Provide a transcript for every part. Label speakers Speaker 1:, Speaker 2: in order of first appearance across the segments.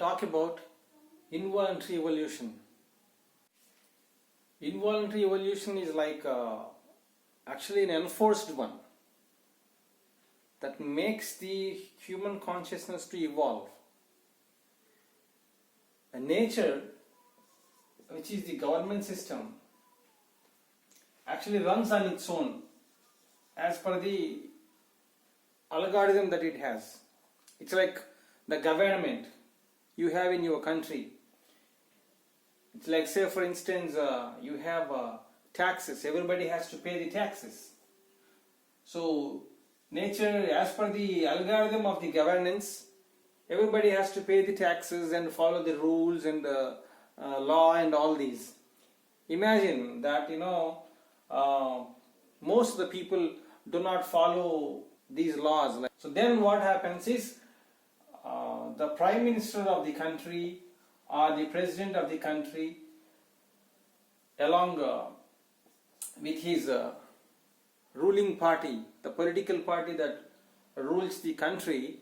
Speaker 1: talk about involuntary evolution. Involuntary evolution is like actually an enforced one that makes the human consciousness to evolve. And nature, which is the government system, actually runs on its own as per the algorithm that it has. It's like the government you have in your country. It's like, say for instance, you have taxes. Everybody has to pay the taxes. So nature, as per the algorithm of the governance, everybody has to pay the taxes and follow the rules and law and all these. Imagine that most of the people do not follow these laws. So then what happens is the Prime Minister of the country or the President of the country, along with his ruling party, the political party that rules the country,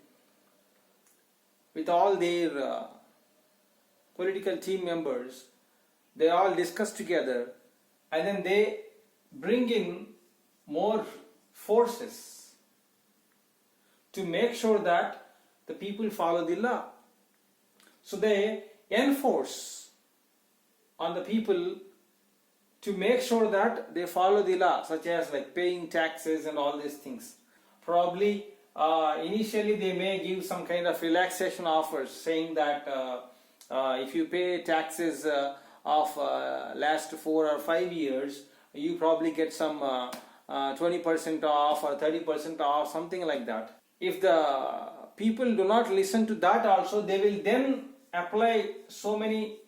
Speaker 1: with all their political team members, they all discuss together and then they bring in more forces to make sure that the people follow the law. So they enforce on the people to make sure that they follow the law, such as like paying taxes and all these things. Probably initially they may give some kind of relaxation offers, saying that if you pay taxes of last 4 or 5 years, you probably get some 20% off or 30% off, something like that. If the people do not listen to that also, they will then apply so many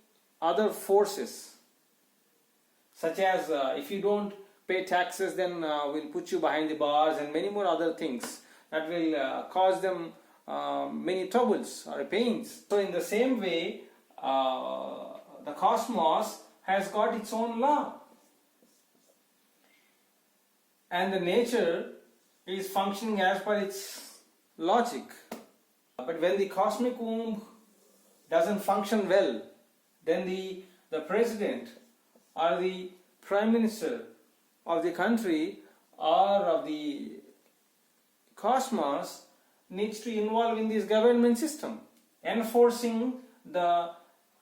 Speaker 1: other forces, such as if you don't pay taxes, then we'll put you behind the bars, and many more other things that will cause them many troubles or pains. So in the same way, the cosmos has got its own law, and the nature is functioning as per its logic. But when the cosmic womb doesn't function well, then the president or the prime minister of the country or of the cosmos needs to involve in this government system, enforcing the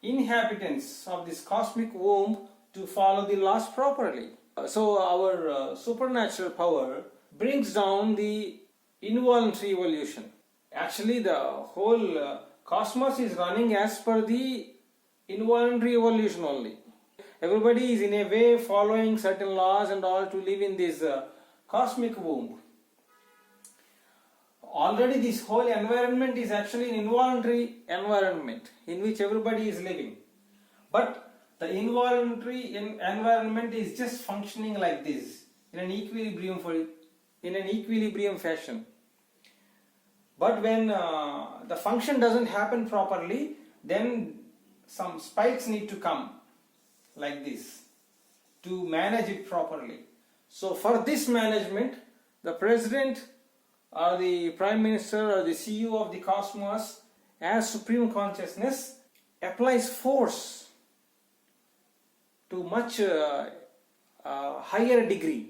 Speaker 1: inhabitants of this cosmic womb to follow the laws properly. So our supernatural power brings down the involuntary evolution. Actually, the whole cosmos is running as per the involuntary evolution only. Everybody is in a way following certain laws and all to live in this cosmic womb. Already this whole environment is actually an involuntary environment in which everybody is living. But the involuntary environment is just functioning like this, in an equilibrium fashion. But when the function doesn't happen properly, then some spikes need to come like this to manage it properly. So for this management, the president or the prime minister or the CEO of the cosmos as supreme consciousness applies force to much higher degree,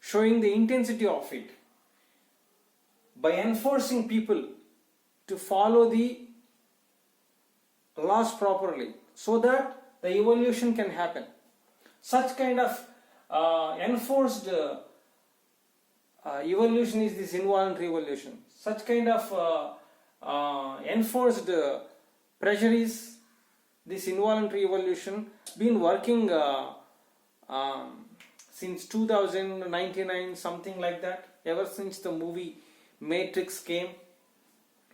Speaker 1: showing the intensity of it by enforcing people to follow the laws properly, so that the evolution can happen. Such kind of enforced evolution is this involuntary evolution. Such kind of enforced pressure is this involuntary evolution. It's been working since 2099, something like that, ever since the movie Matrix came.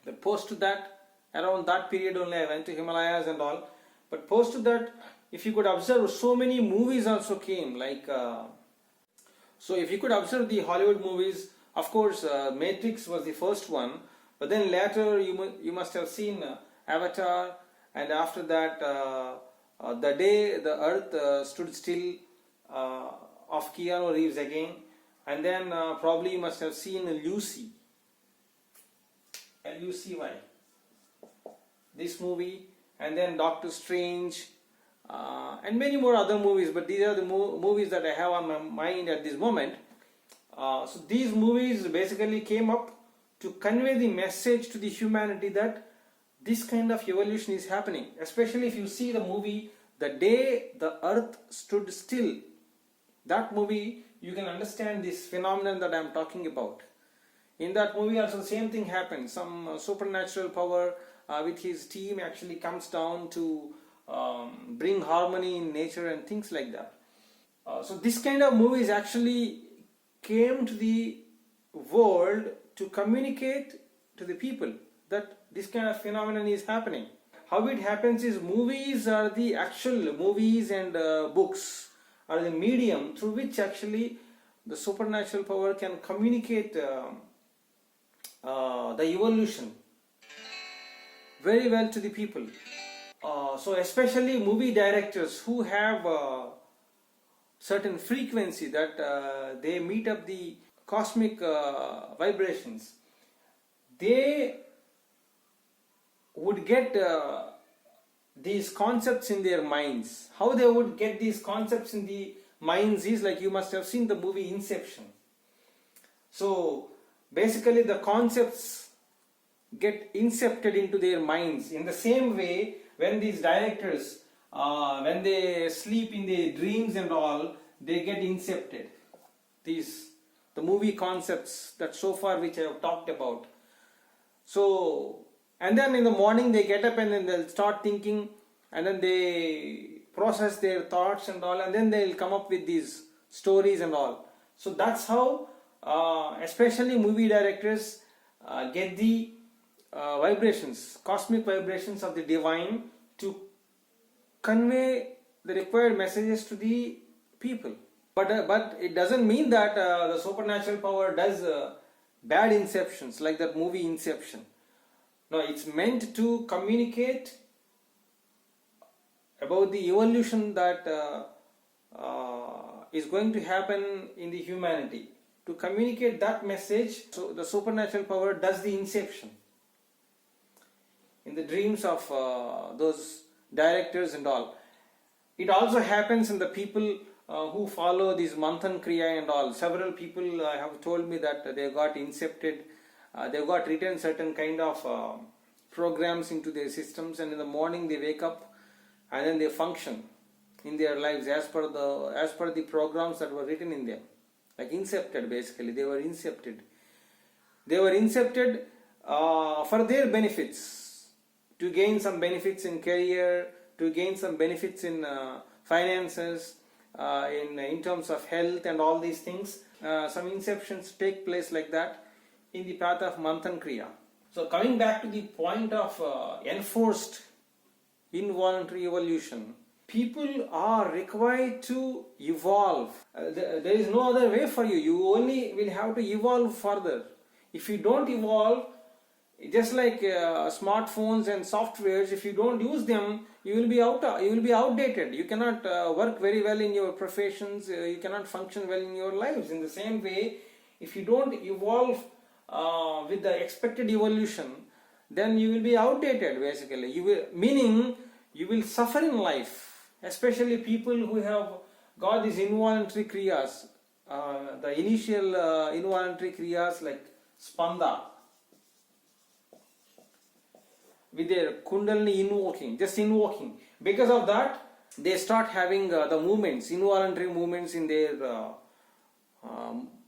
Speaker 1: But post to that, around that period only I went to Himalayas and all. But post to that, if you could observe, so many movies also came, like so if you could observe the Hollywood movies, of course Matrix was the first one, but then later you must have seen Avatar, and after that The Day the Earth Stood Still of Keanu Reeves again, and then probably you must have seen Lucy, Lucy. this movie, and then Doctor Strange, and many more other movies, but these are the movies that I have on my mind at this moment. So these movies basically came up to convey the message to the humanity that this kind of evolution is happening. Especially if you see the movie The Day the Earth Stood Still, that movie, you can understand this phenomenon that I am talking about. In that movie also the same thing happens. Some supernatural power with his team actually comes down to bring harmony in nature and things like that. So this kind of movies actually came to the world to communicate to the people that this kind of phenomenon is happening. How it happens is movies are the actual movies and books are the medium through which actually the supernatural power can communicate the evolution very well to the people. So especially movie directors who have certain frequency that they meet up the cosmic vibrations, they would get these concepts in their minds. How they would get these concepts in the minds is like, you must have seen the movie Inception. So basically the concepts get incepted into their minds. In the same way, when these directors, when they sleep in their dreams and all, they get incepted. The movie concepts that so far which I have talked about. So, and then in the morning they get up and then they'll start thinking, and then they process their thoughts and all, and then they'll come up with these stories and all. So that's how especially movie directors get the vibrations, cosmic vibrations of the divine to convey the required messages to the people. But it doesn't mean that the supernatural power does bad inceptions like that movie Inception. No, it's meant to communicate about the evolution that is going to happen in the humanity. To communicate that message, so the supernatural power does the inception in the dreams of those directors and all. It also happens in the people who follow this Manthan Kriya and all. Several people have told me that they got incepted, they got written certain kind of programs into their systems, and in the morning they wake up and then they function in their lives as per the programs that were written in them. Like incepted, basically they were incepted. They were incepted for their benefits, to gain some benefits in career, to gain some benefits in finances, in terms of health and all these things. Some inceptions take place like that in the path of Manthan Kriya. So coming back to the point of enforced involuntary evolution, people are required to evolve. There is no other way for you. You only will have to evolve further. If you don't evolve, just like smartphones and softwares, if you don't use them, you will be outdated. You cannot work very well in your professions. You cannot function well in your lives. In the same way, if you don't evolve with the expected evolution, then you will be outdated. Basically, meaning you will suffer in life. Especially people who have got these involuntary kriyas, the initial involuntary kriyas like spanda, with their kundalini invoking. Because of that, they start having the movements, involuntary movements in their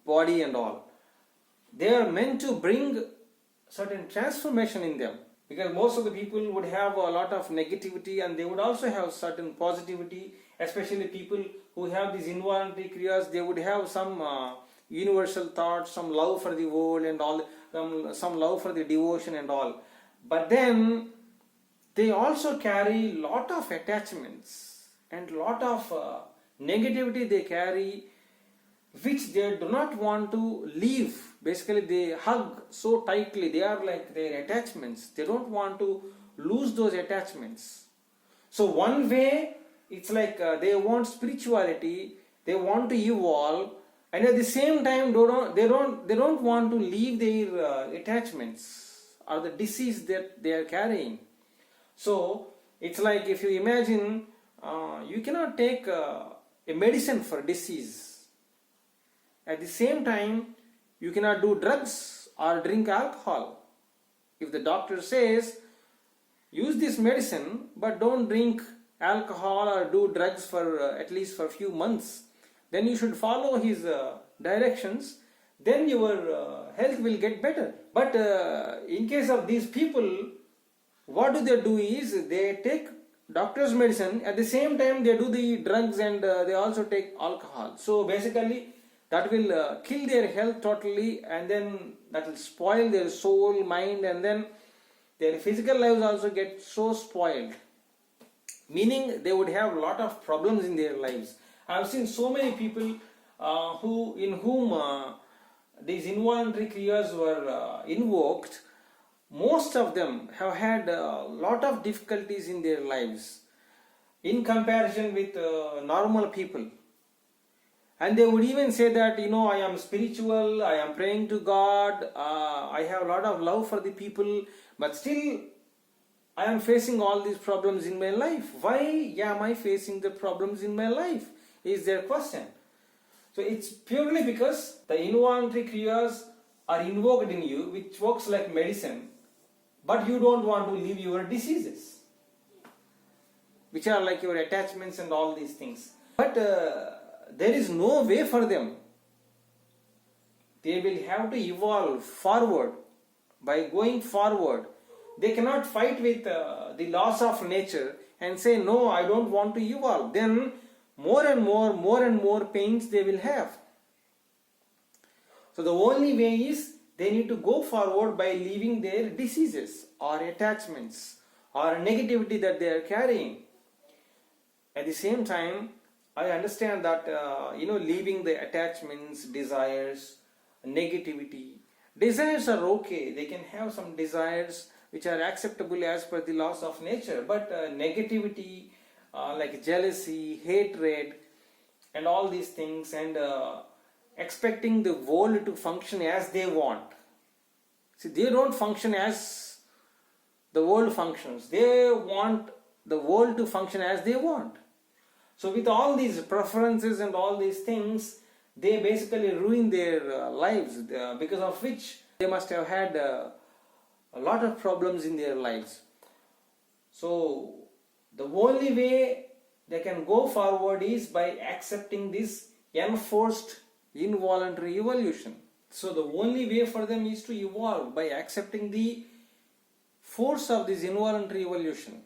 Speaker 1: body and all. They are meant to bring certain transformation in them. Because most of the people would have a lot of negativity and they would also have certain positivity, especially people who have these involuntary kriyas. They would have some universal thoughts, some love for the world and all, some love for the devotion and all. But then they also carry lot of attachments and lot of negativity they carry, which they do not want to leave. Basically they hug so tightly, they are like their attachments. They don't want to lose those attachments. So one way, it's like they want spirituality, they want to evolve, and at the same time they don't want to leave their attachments or the disease that they are carrying. So it's like, if you imagine, you cannot take a medicine for disease. At the same time, you cannot do drugs or drink alcohol. If the doctor says, use this medicine but don't drink alcohol or do drugs for at least for a few months, then you should follow his directions, then your health will get better. But in case of these people, what do is they take doctor's medicine, at the same time they do the drugs, and they also take alcohol. So basically that will kill their health totally, and then that will spoil their soul, mind, and then their physical lives also get so spoiled, meaning they would have a lot of problems in their lives. I have seen so many people in whom these involuntary kriyas were invoked. Most of them have had a lot of difficulties in their lives in comparison with normal people. And they would even say that, I am spiritual, I am praying to God, I have a lot of love for the people, but still I am facing all these problems in my life. Why am I facing the problems in my life, is their question. So it's purely because the involuntary kriyas are invoked in you, which works like medicine, but you don't want to leave your diseases, which are like your attachments and all these things. But there is no way for them. They will have to evolve forward. By going forward, they cannot fight with the laws of nature and say, no, I don't want to evolve. Then more and more pains they will have. So the only way is they need to go forward by leaving their diseases or attachments or negativity that they are carrying. At the same time, I understand that leaving the attachments, desires, negativity. Desires are okay. They can have some desires which are acceptable as per the laws of nature. But negativity, like jealousy, hatred, and all these things, and expecting the world to function as they want. See, they don't function as the world functions. They want the world to function as they want. So with all these preferences and all these things, they basically ruin their lives, because of which they must have had a lot of problems in their lives. So the only way they can go forward is by accepting this enforced involuntary evolution. So the only way for them is to evolve by accepting the force of this involuntary evolution,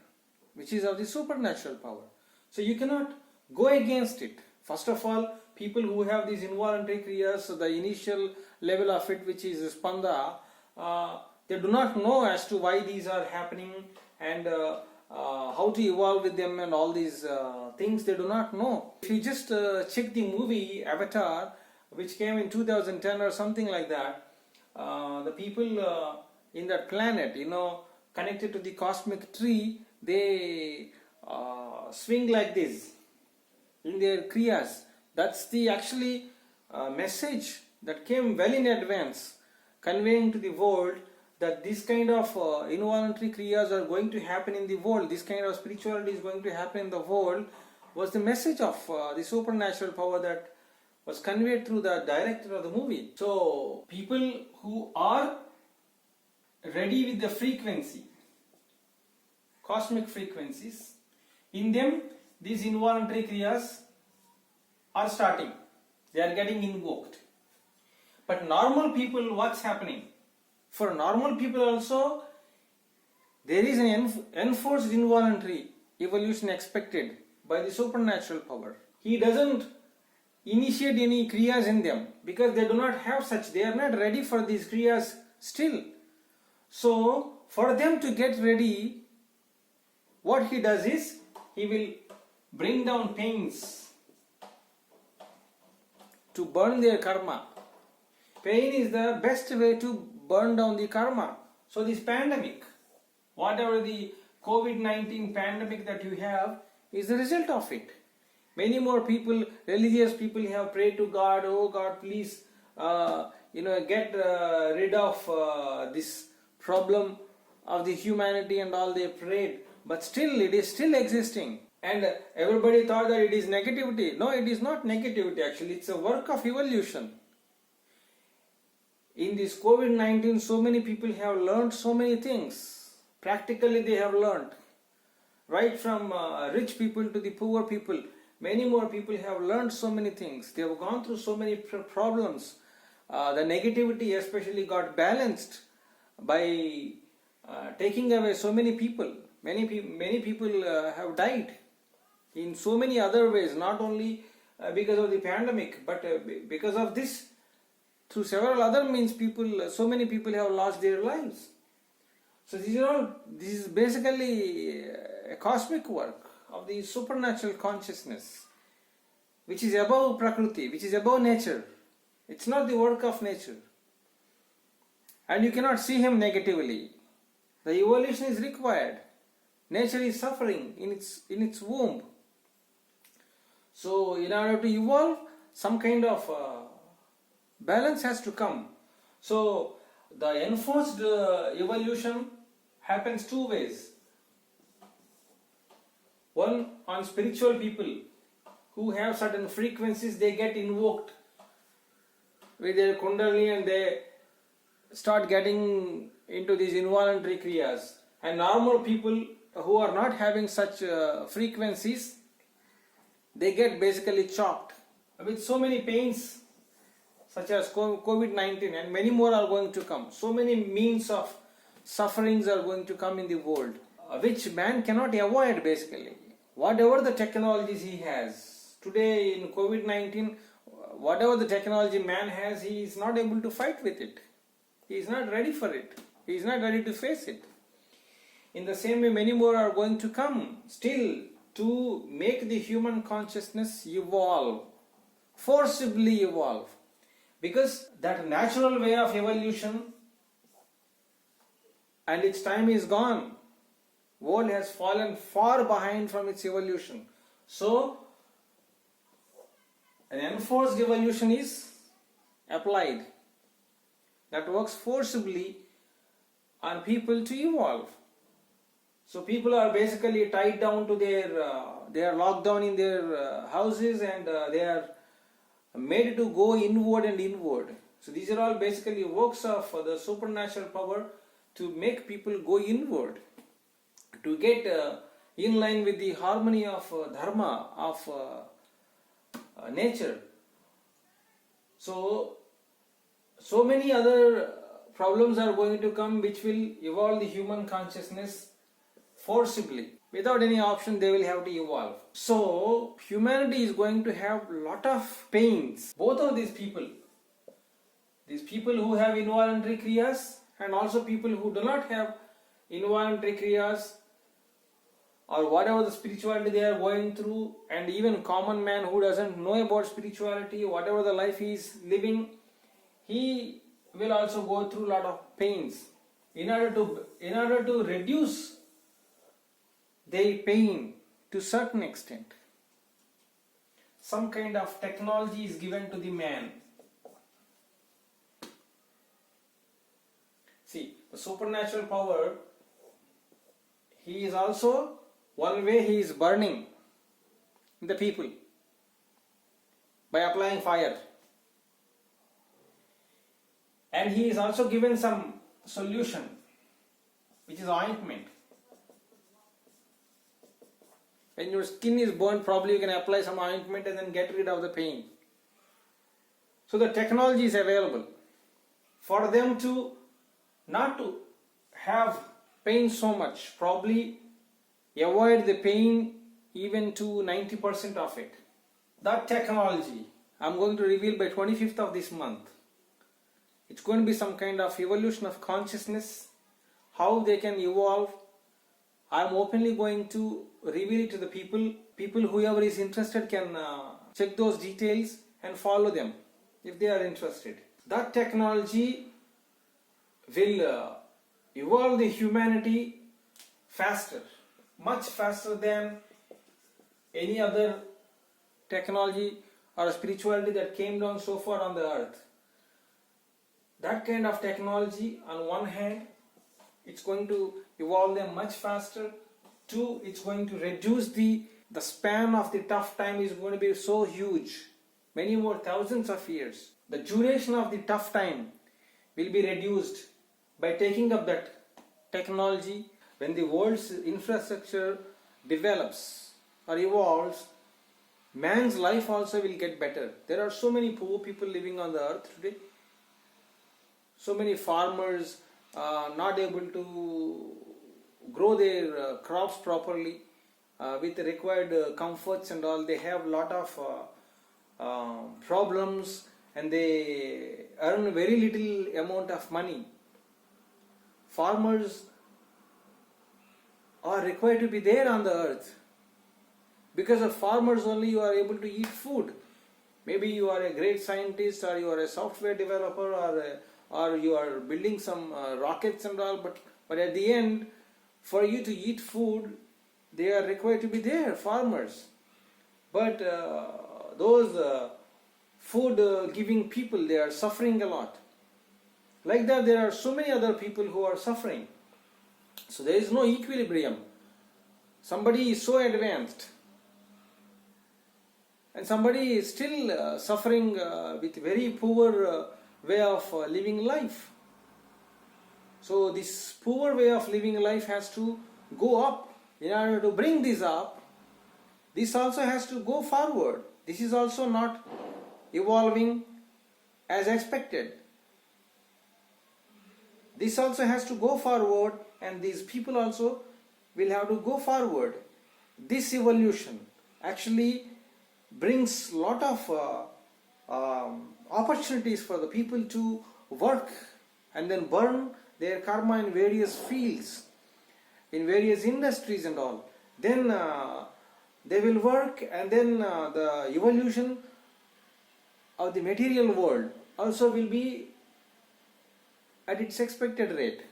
Speaker 1: which is of the supernatural power. So you cannot go against it. First of all, people who have these involuntary kriyas, so the initial level of it, which is spanda, they do not know as to why these are happening and how to evolve with them and all these things. They do not know. If you just check the movie Avatar, which came in 2010 or something like that, the people in that planet, connected to the cosmic tree, they swing like this in their kriyas. That's the actually message that came well in advance, conveying to the world that this kind of involuntary kriyas are going to happen in the world, this kind of spirituality is going to happen in the world, was the message of the supernatural power that was conveyed through the director of the movie. So people who are ready with the frequency, cosmic frequencies, in them these involuntary kriyas are starting, they are getting invoked. But normal people, what's happening? For normal people also, there is an enforced involuntary evolution expected by the supernatural power. He doesn't initiate any kriyas in them because they do not have such, they are not ready for these kriyas still. So for them to get ready, what he does is, he will bring down pains to burn their karma. Pain is the best way to burn down the karma. So this pandemic, whatever the COVID-19 pandemic that you have, is the result of it. Many more people, religious people, have prayed to God, oh God, please, get rid of this problem of the humanity and all. They prayed, but still it is still existing. And everybody thought that it is negativity. No, it is not negativity actually, it's a work of evolution. In this COVID-19, so many people have learned so many things. Practically they have learned. Right from rich people to the poor people, many more people have learned so many things. They have gone through so many problems. The negativity especially got balanced by taking away so many people. Many people have died in so many other ways, not only because of the pandemic, but because of this. Through several other means, so many people have lost their lives. So this is basically a cosmic work of the supernatural consciousness, which is above Prakriti, which is above nature. It's not the work of nature. And you cannot see him negatively. The evolution is required. Nature is suffering in its womb. So in order to evolve, some kind of balance has to come. So the enforced evolution happens two ways. One, on spiritual people who have certain frequencies, they get invoked with their kundalini and they start getting into these involuntary kriyas. And normal people who are not having such frequencies, they get basically chopped with so many pains, such as COVID-19, and many more are going to come. So many means of sufferings are going to come in the world, which man cannot avoid basically. Whatever the technologies he has, today in COVID-19, whatever the technology man has, he is not able to fight with it. He is not ready for it. He is not ready to face it. In the same way, many more are going to come still to make the human consciousness evolve, forcibly evolve. Because that natural way of evolution and its time is gone. World has fallen far behind from its evolution. So, an enforced evolution is applied that works forcibly on people to evolve. So people are basically tied down to they are locked down in their houses and they are made to go inward and inward. So these are all basically works of the supernatural power to make people go inward, to get in line with the harmony of dharma, of nature. So many other problems are going to come which will evolve the human consciousness forcibly. Without any option, they will have to evolve. So humanity is going to have lot of pains. Both of these people who have involuntary kriyas and also people who do not have involuntary kriyas, or whatever the spirituality they are going through, and even common man who doesn't know about spirituality, whatever the life he is living, he will also go through a lot of pains. In order to reduce their pain to certain extent, some kind of technology is given to the man. See, the supernatural power, he is also, one way he is burning the people by applying fire. And he is also given some solution, which is ointment. When your skin is burnt, probably you can apply some ointment and then get rid of the pain. So the technology is available for them to not to have pain so much, probably avoid the pain even to 90% of it. That technology I'm going to reveal by 25th of this month. It's going to be some kind of evolution of consciousness, how they can evolve. I'm openly going to reveal it to the people. People, whoever is interested, can check those details and follow them if they are interested. That technology will evolve the humanity faster, much faster than any other technology or spirituality that came down so far on the earth. That kind of technology, on one hand, it's going to evolve them much faster, Two, it's going to reduce the span of the tough time is going to be so huge, many more thousands of years. The duration of the tough time will be reduced by taking up that technology. When the world's infrastructure develops or evolves, man's life also will get better. There are so many poor people living on the earth today, so many farmers not able to grow their crops properly with the required comforts and all. They have a lot of problems, and they earn very little amount of money. Farmers are required to be there on the earth. Because of farmers only you are able to eat food. Maybe you are a great scientist, or you are a software developer, or you are building some rockets and all, but at the end, for you to eat food, they are required to be there, farmers. But those food giving people, they are suffering a lot. Like that, there are so many other people who are suffering. So there is no equilibrium. Somebody is so advanced, and somebody is still suffering with very poor way of living life. So this poor way of living life has to go up. In order to bring this up, this also has to go forward. This is also not evolving as expected. This also has to go forward, and these people also will have to go forward. This evolution actually brings lot of opportunities for the people to work and then burn their karma in various fields, in various industries and all. Then they will work, and then the evolution of the material world also will be at its expected rate.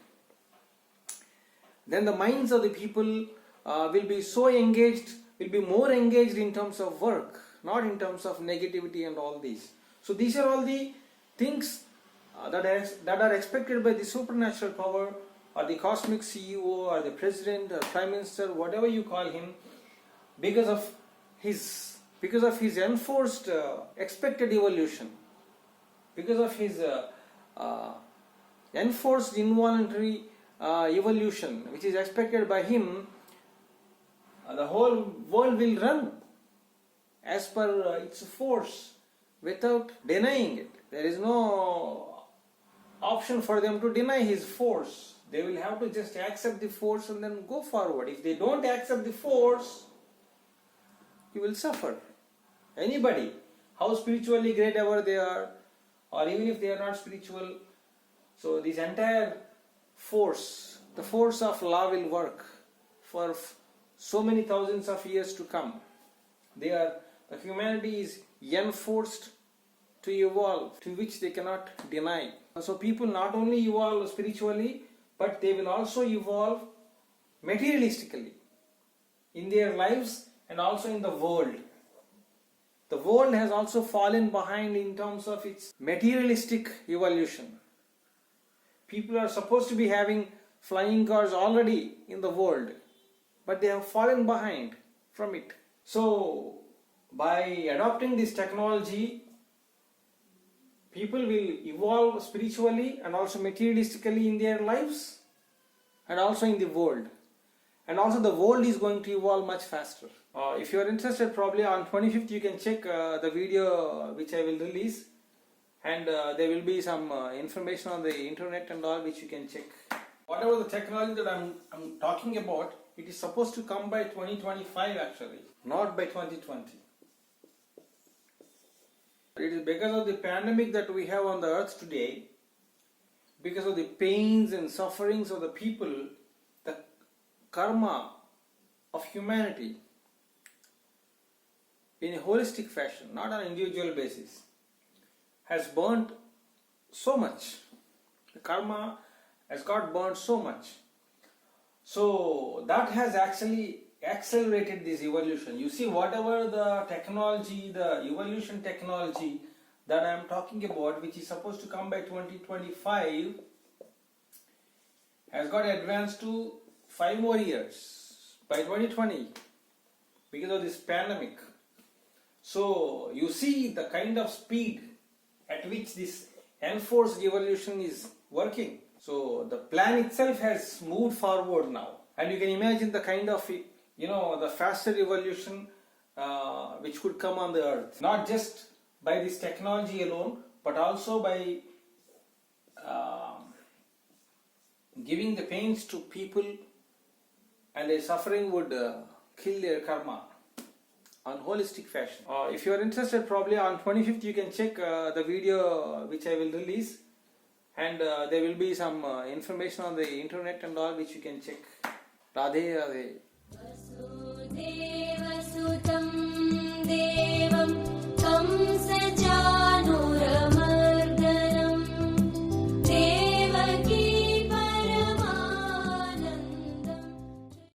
Speaker 1: Then the minds of the people will be so engaged, will be more engaged in terms of work, not in terms of negativity and all these. So these are all the things that are expected by the supernatural power, or the cosmic CEO, or the president, or prime minister, whatever you call him, because of his enforced expected evolution, because of his enforced involuntary evolution which is expected by him. The whole world will run as per its force without denying it. There is no option for them to deny his force. They will have to just accept the force and then go forward. If they don't accept the force, you will suffer. Anybody, how spiritually great ever they are, or even if they are not spiritual, so this entire force, the force of law, will work for so many thousands of years to come. The humanity is enforced to evolve, to which they cannot deny. So people not only evolve spiritually, but they will also evolve materialistically in their lives and also in the world. The world has also fallen behind in terms of its materialistic evolution. People are supposed to be having flying cars already in the world, but they have fallen behind from it. So by adopting this technology, people will evolve spiritually and also materialistically in their lives and also in the world. And also the world is going to evolve much faster. If you are interested, probably on 25th you can check the video which I will release, and there will be some information on the internet and all which you can check. Whatever the technology that I'm talking about, it is supposed to come by 2025 actually, not by 2020. It is because of the pandemic that we have on the earth today, because of the pains and sufferings of the people, the karma of humanity in a holistic fashion, not on an individual basis, has burnt so much. The karma has got burnt so much. So that has actually accelerated this evolution. You see, whatever the technology, the evolution technology that I am talking about, which is supposed to come by 2025, has got advanced to 5 more years, by 2020 because of this pandemic. So you see the kind of speed at which this enforced evolution is working. So the plan itself has moved forward now, and you can imagine the kind of, the faster evolution which could come on the earth, not just by this technology alone, but also by giving the pains to people, and their suffering would kill their karma on holistic fashion. If you are interested, probably on 25th you can check the video which I will release, and there will be some information on the internet and all which you can check. Radhe Radhe.